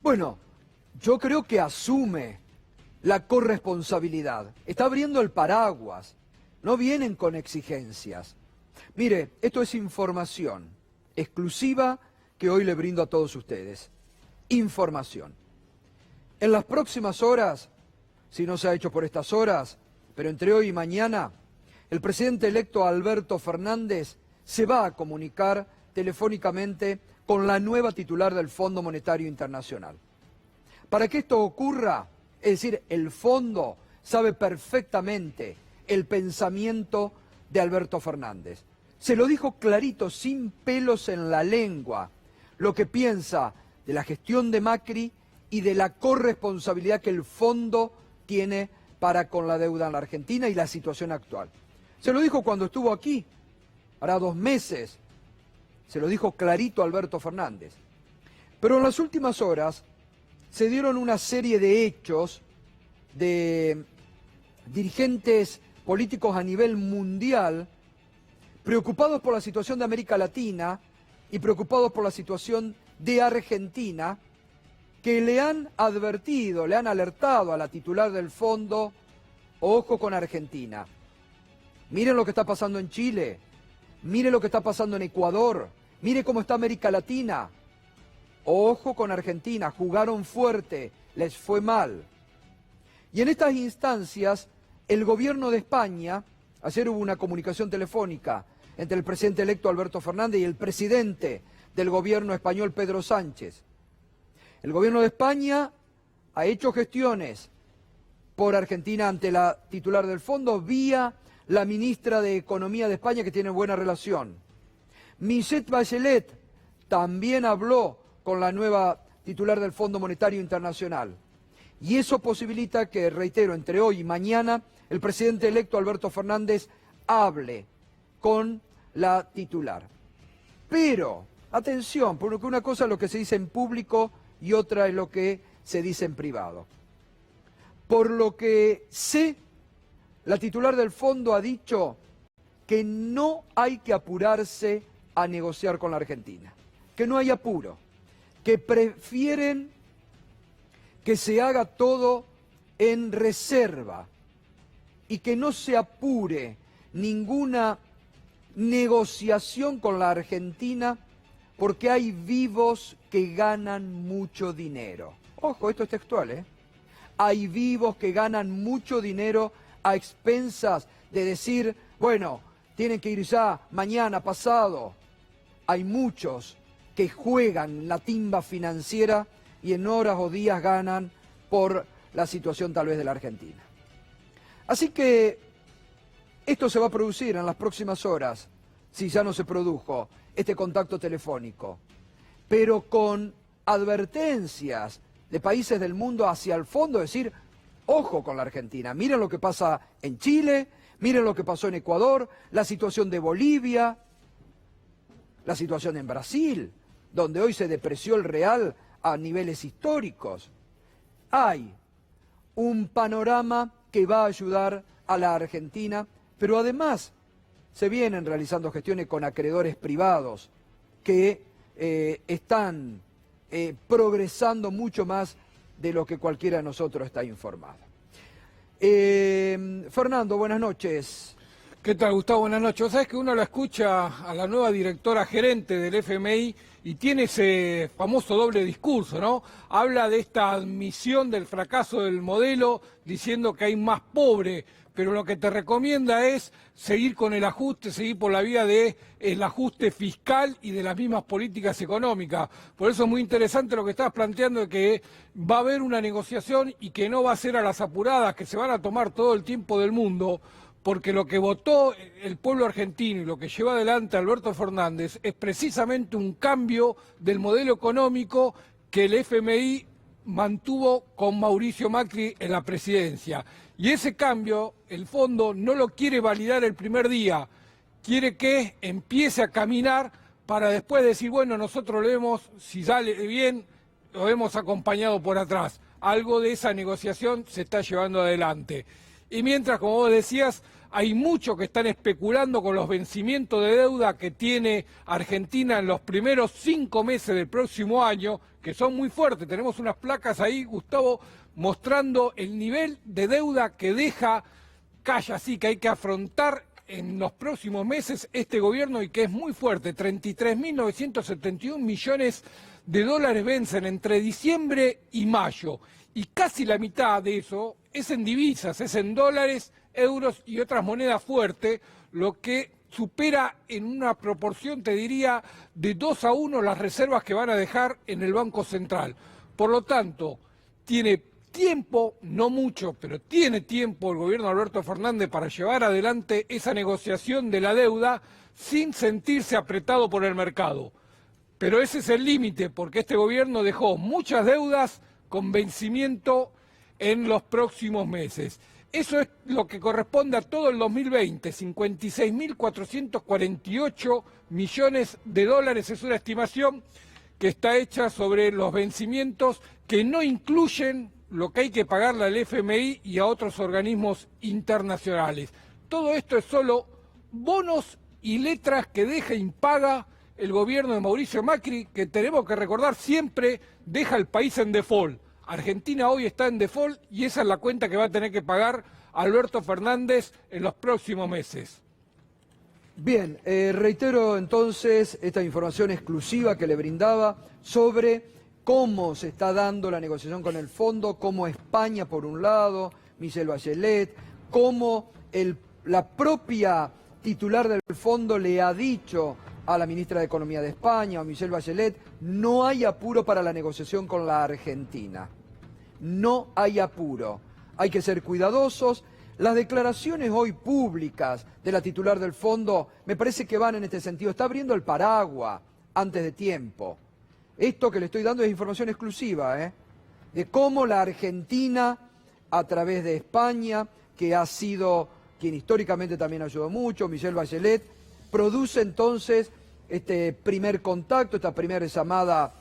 Bueno, yo creo que asume la corresponsabilidad. Está abriendo el paraguas. No vienen con exigencias. Mire, esto es información exclusiva que hoy le brindo a todos ustedes. Información. En las próximas horas, si no se ha hecho por estas horas, pero entre hoy y mañana, el presidente electo Alberto Fernández se va a comunicar telefónicamente con la nueva titular del Fondo Monetario Internacional. Para que esto ocurra, es decir, el fondo sabe perfectamente el pensamiento de Alberto Fernández. Se lo dijo clarito, sin pelos en la lengua, lo que piensa de la gestión de Macri y de la corresponsabilidad que el fondo tiene para con la deuda en la Argentina y la situación actual. Se lo dijo cuando estuvo aquí, hará 2 meses, se lo dijo clarito Alberto Fernández. Pero en las últimas horas se dieron una serie de hechos de dirigentes políticos a nivel mundial preocupados por la situación de América Latina y preocupados por la situación de Argentina, que le han advertido, le han alertado a la titular del fondo, ojo con Argentina. Miren lo que está pasando en Chile, miren lo que está pasando en Ecuador, miren cómo está América Latina. Ojo con Argentina, jugaron fuerte, les fue mal. Y en estas instancias, el gobierno de España, ayer hubo una comunicación telefónica entre el presidente electo Alberto Fernández y el presidente del gobierno español Pedro Sánchez. El gobierno de España ha hecho gestiones por Argentina ante la titular del fondo vía la ministra de Economía de España, que tiene buena relación. Michelle Bachelet también habló con la nueva titular del Fondo Monetario Internacional. Y eso posibilita que, reitero, entre hoy y mañana, el presidente electo Alberto Fernández hable con la titular. Pero, atención, porque una cosa es lo que se dice en público y otra es lo que se dice en privado. Por lo que sé, la titular del fondo ha dicho que no hay que apurarse a negociar con la Argentina, que no hay apuro, que prefieren que se haga todo en reserva y que no se apure ninguna negociación con la Argentina porque hay vivos que ganan mucho dinero. Ojo, esto es textual, ¿eh? Hay vivos que ganan mucho dinero a expensas de decir, bueno, tienen que ir ya mañana, pasado. Hay muchos que juegan la timba financiera y en horas o días ganan por la situación tal vez de la Argentina. Así que esto se va a producir en las próximas horas, si ya no se produjo este contacto telefónico, pero con advertencias de países del mundo hacia el fondo, es decir, ojo con la Argentina, miren lo que pasa en Chile, miren lo que pasó en Ecuador, la situación de Bolivia, la situación en Brasil, donde hoy se depreció el real a niveles históricos. Hay un panorama que va a ayudar a la Argentina, pero además se vienen realizando gestiones con acreedores privados que están progresando mucho más de lo que cualquiera de nosotros está informado. Fernando, buenas noches. ¿Qué tal, Gustavo? Buenas noches. Vos sabés que uno la escucha a la nueva directora gerente del FMI y tiene ese famoso doble discurso, ¿no? Habla de esta admisión del fracaso del modelo, diciendo que hay más pobre, pero lo que te recomienda es seguir con el ajuste, seguir por la vía del ajuste fiscal y de las mismas políticas económicas. Por eso es muy interesante lo que estás planteando, de que va a haber una negociación y que no va a ser a las apuradas, que se van a tomar todo el tiempo del mundo, porque lo que votó el pueblo argentino y lo que lleva adelante Alberto Fernández es precisamente un cambio del modelo económico que el FMI mantuvo con Mauricio Macri en la presidencia. Y ese cambio, el fondo no lo quiere validar el primer día, quiere que empiece a caminar para después decir, bueno, nosotros lo vemos, si sale bien, lo hemos acompañado por atrás. Algo de esa negociación se está llevando adelante. Y mientras, como vos decías, hay muchos que están especulando con los vencimientos de deuda que tiene Argentina en los primeros 5 meses del próximo año, que que son muy fuertes. Tenemos unas placas ahí, Gustavo, mostrando el nivel de deuda que deja calle, así que hay que afrontar en los próximos meses este gobierno y que es muy fuerte. 33.971 millones de dólares vencen entre diciembre y mayo. Y casi la mitad de eso es en divisas, es en dólares, euros y otras monedas fuertes, lo que supera en una proporción, te diría, de 2-1 las reservas que van a dejar en el Banco Central. Por lo tanto, tiene tiempo, no mucho, pero tiene tiempo el gobierno de Alberto Fernández para llevar adelante esa negociación de la deuda sin sentirse apretado por el mercado. Pero ese es el límite, porque este gobierno dejó muchas deudas con vencimiento en los próximos meses. Eso es lo que corresponde a todo el 2020, 56.448 millones de dólares. Es una estimación que está hecha sobre los vencimientos que no incluyen lo que hay que pagarle al FMI y a otros organismos internacionales. Todo esto es solo bonos y letras que deja impaga el gobierno de Mauricio Macri, que tenemos que recordar siempre deja el país en default. Argentina hoy está en default y esa es la cuenta que va a tener que pagar Alberto Fernández en los próximos meses. Bien, reitero entonces esta información exclusiva que le brindaba sobre cómo se está dando la negociación con el fondo, cómo España por un lado, Michelle Bachelet, cómo la propia titular del fondo le ha dicho a la ministra de Economía de España, o Michelle Bachelet, no hay apuro para la negociación con la Argentina. No hay apuro. Hay que ser cuidadosos. Las declaraciones hoy públicas de la titular del fondo me parece que van en este sentido. Está abriendo el paraguas antes de tiempo. Esto que le estoy dando es información exclusiva, de cómo la Argentina, a través de España, que ha sido quien históricamente también ayudó mucho, Michelle Bachelet, produce entonces este primer contacto, esta primera llamada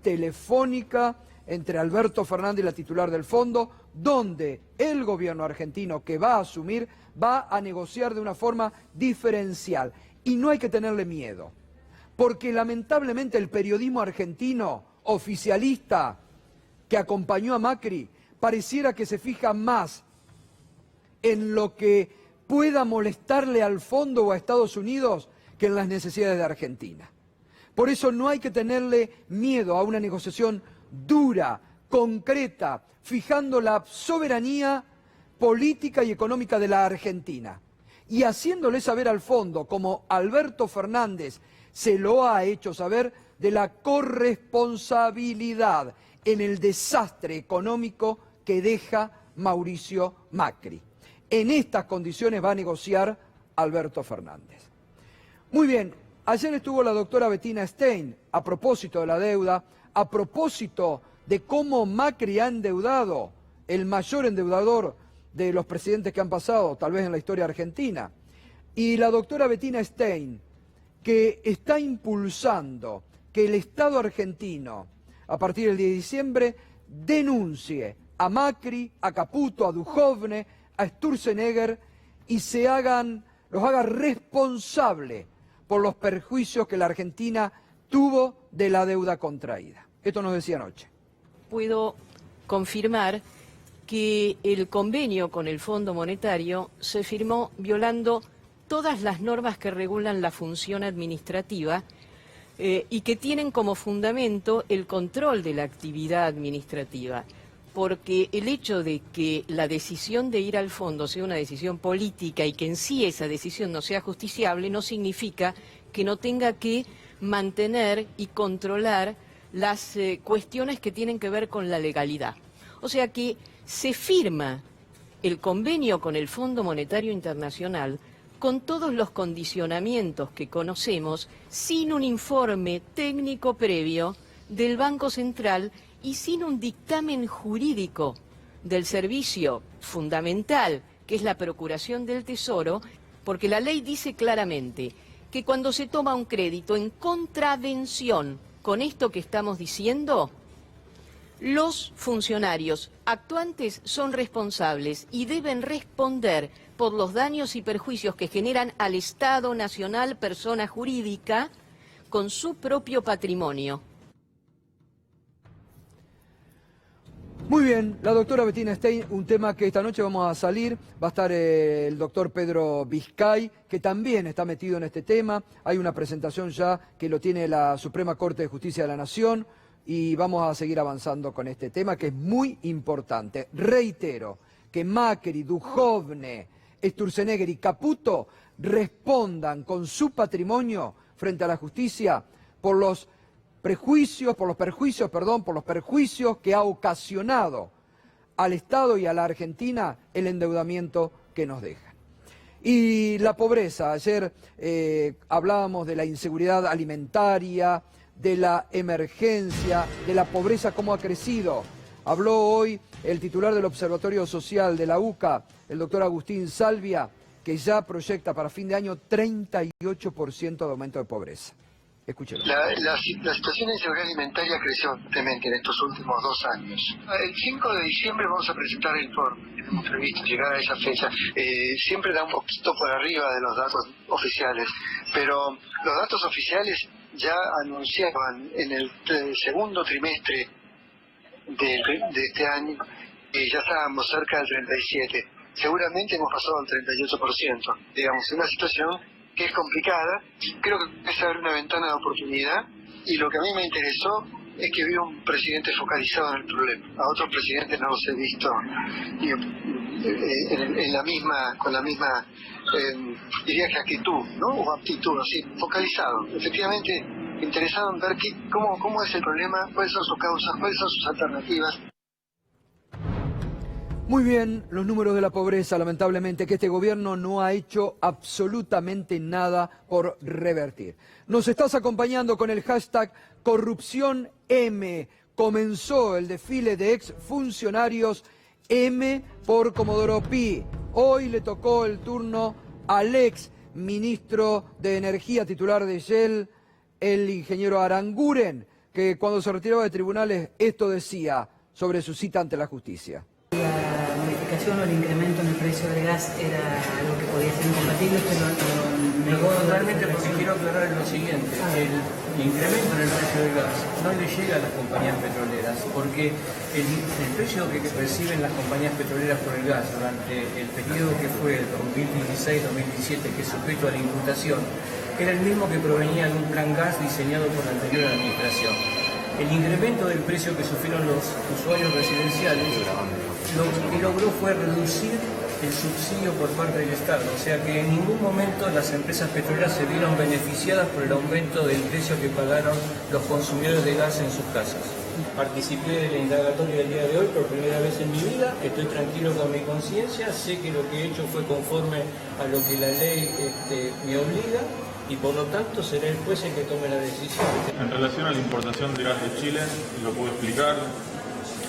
telefónica entre Alberto Fernández y la titular del fondo, donde el gobierno argentino que va a asumir va a negociar de una forma diferencial. Y no hay que tenerle miedo, porque lamentablemente el periodismo argentino oficialista que acompañó a Macri pareciera que se fija más en lo que pueda molestarle al fondo o a Estados Unidos que en las necesidades de Argentina. Por eso no hay que tenerle miedo a una negociación dura, concreta, fijando la soberanía política y económica de la Argentina y haciéndole saber al fondo, como Alberto Fernández se lo ha hecho saber, de la corresponsabilidad en el desastre económico que deja Mauricio Macri. En estas condiciones va a negociar Alberto Fernández. Muy bien, ayer estuvo la doctora Bettina Stein a propósito de la deuda, a propósito de cómo Macri ha endeudado, el mayor endeudador de los presidentes que han pasado, tal vez en la historia argentina. Y la doctora Bettina Stein, que está impulsando que el Estado argentino, a partir del 10 de diciembre, denuncie a Macri, a Caputo, a Duhovne, a Sturzenegger y los haga responsable por los perjuicios que la Argentina tuvo de la deuda contraída. Esto nos decía anoche. Puedo confirmar que el convenio con el Fondo Monetario se firmó violando todas las normas que regulan la función administrativa y que tienen como fundamento el control de la actividad administrativa. Porque el hecho de que la decisión de ir al fondo sea una decisión política y que en sí esa decisión no sea justiciable no significa que no tenga que mantener y controlar las cuestiones que tienen que ver con la legalidad. O sea que se firma el convenio con el Fondo Monetario Internacional con todos los condicionamientos que conocemos, sin un informe técnico previo del Banco Central y sin un dictamen jurídico del servicio fundamental, que es la Procuración del Tesoro, porque la ley dice claramente que cuando se toma un crédito en contravención con esto que estamos diciendo, los funcionarios actuantes son responsables y deben responder por los daños y perjuicios que generan al Estado Nacional, persona jurídica, con su propio patrimonio. Muy bien, la doctora Bettina Stein, un tema que esta noche vamos a salir, va a estar el doctor Pedro Vizcay, que también está metido en este tema, hay una presentación ya que lo tiene la Suprema Corte de Justicia de la Nación y vamos a seguir avanzando con este tema que es muy importante. Reitero que Macri, Duhovne, Sturzenegger y Caputo respondan con su patrimonio frente a la justicia por los perjuicios que ha ocasionado al Estado y a la Argentina el endeudamiento que nos dejan. Y la pobreza, ayer hablábamos de la inseguridad alimentaria, de la emergencia, de la pobreza, cómo ha crecido. Habló hoy el titular del Observatorio Social de la UCA, el doctor Agustín Salvia, que ya proyecta para fin de año 38% de aumento de pobreza. Escúchelo. La situación de inseguridad alimentaria creció fuertemente en estos últimos 2 años. El 5 de diciembre vamos a presentar el informe. Tenemos previsto llegar a esa fecha. Siempre da un poquito por arriba de los datos oficiales, pero los datos oficiales ya anunciaban en el segundo trimestre de este año que ya estábamos cerca del 37%. Seguramente hemos pasado al 38%. Digamos, una situación que es complicada. Creo que es haber una ventana de oportunidad, y lo que a mí me interesó es que vi un presidente focalizado en el problema. A otros presidentes no los he visto con la misma diría que actitud, ¿no? O aptitud, así, focalizado, efectivamente interesado en ver cómo es el problema, cuáles son sus causas, cuáles son sus alternativas. Muy bien, los números de la pobreza, lamentablemente, que este gobierno no ha hecho absolutamente nada por revertir. Nos estás acompañando con el hashtag Corrupción M. Comenzó el desfile de exfuncionarios M por Comodoro Pi. Hoy le tocó el turno al ex ministro de Energía, titular de Shell, el ingeniero Aranguren, que cuando se retiraba de tribunales esto decía sobre su cita ante la justicia. La modificación o el incremento en el precio del gas era algo que podía ser incompatible, usted lo negó. Totalmente, porque quiero aclarar lo siguiente: el incremento en el precio del gas no le llega a las compañías petroleras, porque el precio que reciben las compañías petroleras por el gas durante el periodo que fue el 2016-2017, que es sujeto a la imputación, era el mismo que provenía de un plan gas diseñado por la anterior administración. El incremento del precio que sufrieron los usuarios residenciales lo que logró fue reducir el subsidio por parte del Estado, o sea que en ningún momento las empresas petroleras se vieron beneficiadas por el aumento del precio que pagaron los consumidores de gas en sus casas. Participé de la indagatoria del día de hoy por primera vez en mi vida, estoy tranquilo con mi conciencia, sé que lo que he hecho fue conforme a lo que la ley me obliga, y por lo tanto será el juez el que tome la decisión. En relación a la importación de gas de Chile, ¿lo puedo explicar?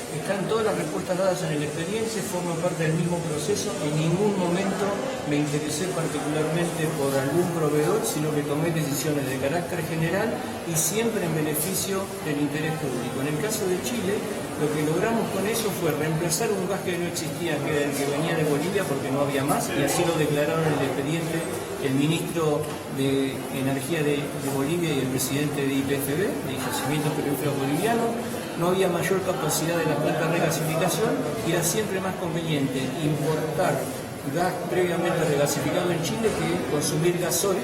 Están todas las respuestas dadas en el expediente, forman parte del mismo proceso. En ningún momento me interesé particularmente por algún proveedor, sino que tomé decisiones de carácter general y siempre en beneficio del interés público. En el caso de Chile, lo que logramos con eso fue reemplazar un gas que no existía, que era el que venía de Bolivia, porque no había más, y así lo declararon en el expediente el ministro de Energía de Bolivia y el presidente de YPFB, de Yacimientos Petrolíferos Bolivianos. No había mayor capacidad de la planta de regasificación y era siempre más conveniente importar gas previamente regasificado en Chile que consumir gasoil,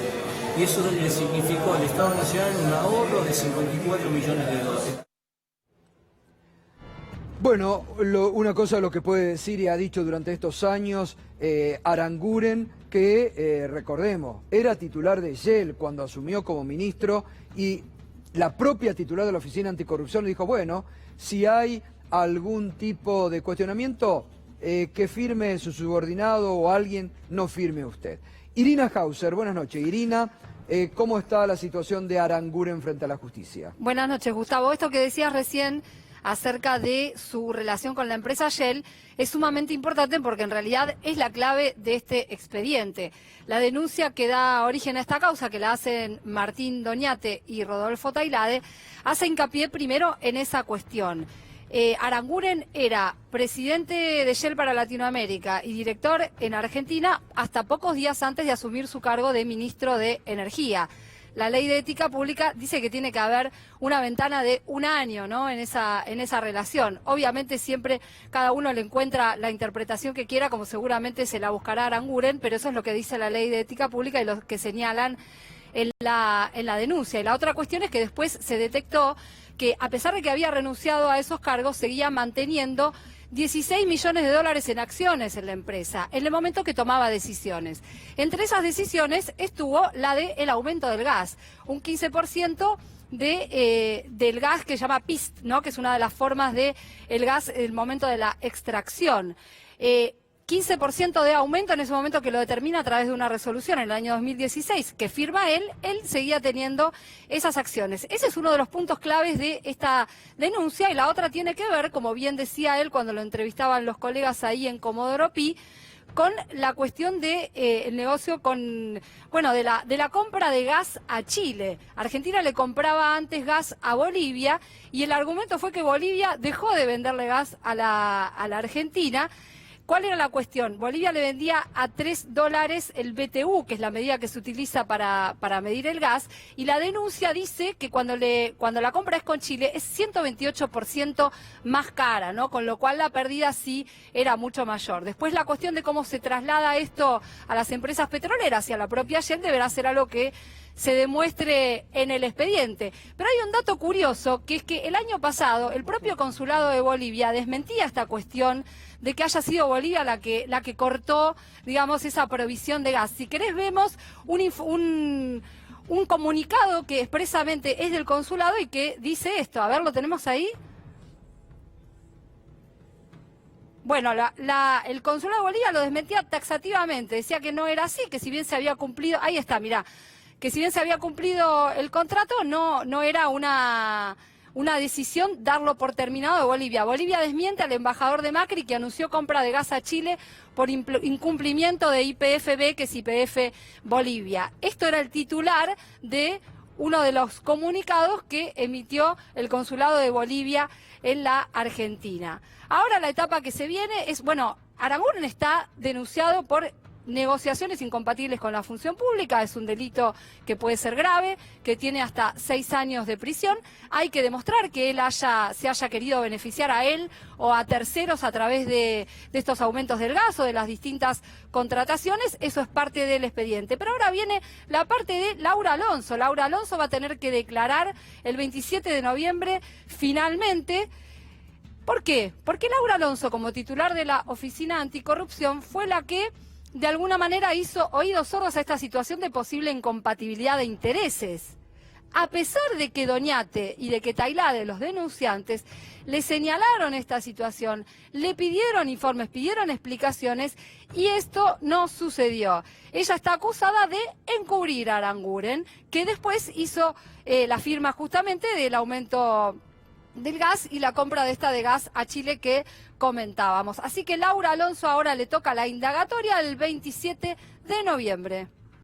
y eso le significó al Estado Nacional un ahorro de 54 millones de dólares. Bueno, una cosa lo que puede decir y ha dicho durante estos años Aranguren, que recordemos, era titular de Shell cuando asumió como ministro, y la propia titular de la Oficina Anticorrupción le dijo, bueno, si hay algún tipo de cuestionamiento, que firme su subordinado o alguien, no firme usted. Irina Hauser, buenas noches. Irina, ¿cómo está la situación de Aranguren frente a la justicia? Buenas noches, Gustavo. Esto que decías recién acerca de su relación con la empresa Shell es sumamente importante porque en realidad es la clave de este expediente. La denuncia que da origen a esta causa, que la hacen Martín Doñate y Rodolfo Tailade, hace hincapié primero en esa cuestión. Aranguren era presidente de Shell para Latinoamérica y director en Argentina hasta pocos días antes de asumir su cargo de ministro de Energía. la ley de ética pública dice que tiene que haber una ventana de un año, ¿no?, en esa relación. Obviamente siempre cada uno le encuentra la interpretación que quiera, como seguramente se la buscará Aranguren, pero eso es lo que dice la ley de ética pública y lo que señalan en la denuncia. Y la otra cuestión es que después se detectó que, a pesar de que había renunciado a esos cargos, seguía manteniendo 16 millones de dólares en acciones en la empresa, en el momento que tomaba decisiones. Entre esas decisiones estuvo la del aumento del gas, un 15% del gas que se llama PIST, ¿no?, que es una de las formas del gas en el momento de la extracción. 15% de aumento en ese momento, que lo determina a través de una resolución en el año 2016 que firma él seguía teniendo esas acciones. Ese es uno de los puntos claves de esta denuncia, y la otra tiene que ver, como bien decía él cuando lo entrevistaban los colegas ahí en Comodoro Pi, con la cuestión de el negocio de la compra de gas a Chile. Argentina le compraba antes gas a Bolivia, y el argumento fue que Bolivia dejó de venderle gas a la Argentina. ¿Cuál era la cuestión? Bolivia le vendía a $3 el BTU, que es la medida que se utiliza para medir el gas, y la denuncia dice que cuando la compra es con Chile es 128% más cara, ¿no?, con lo cual la pérdida sí era mucho mayor. Después, la cuestión de cómo se traslada esto a las empresas petroleras y a la propia Shell deberá ser algo que se demuestre en el expediente. Pero hay un dato curioso, que es que el año pasado el propio consulado de Bolivia desmentía esta cuestión de que haya sido Bolivia la que cortó, digamos, esa provisión de gas. Si querés, vemos un comunicado que expresamente es del consulado y que dice esto. A ver, ¿lo tenemos ahí? Bueno, el consulado de Bolivia lo desmentía taxativamente, decía que no era así, que si bien se había cumplido, ahí está, mirá, que si bien se había cumplido el contrato, no era una decisión darlo por terminado de Bolivia. Bolivia desmiente al embajador de Macri, que anunció compra de gas a Chile por incumplimiento de YPF-B, que es YPF Bolivia. Esto era el titular de uno de los comunicados que emitió el consulado de Bolivia en la Argentina. Ahora la etapa que se viene es, Aranguren está denunciado por negociaciones incompatibles con la función pública. Es un delito que puede ser grave, que tiene hasta 6 años de prisión. Hay que demostrar que él se haya querido beneficiar a él o a terceros a través de estos aumentos del gas o de las distintas contrataciones. Eso es parte del expediente. Pero ahora viene la parte de Laura Alonso. Laura Alonso va a tener que declarar el 27 de noviembre finalmente. ¿Por qué? Porque Laura Alonso, como titular de la Oficina Anticorrupción, fue la que de alguna manera hizo oídos sordos a esta situación de posible incompatibilidad de intereses. A pesar de que Doñate y de que Tailade, los denunciantes, le señalaron esta situación, le pidieron informes, pidieron explicaciones, y esto no sucedió. Ella está acusada de encubrir a Aranguren, que después hizo la firma justamente del aumento del gas y la compra de gas a Chile que comentábamos. Así que Laura Alonso ahora le toca la indagatoria el 27 de noviembre.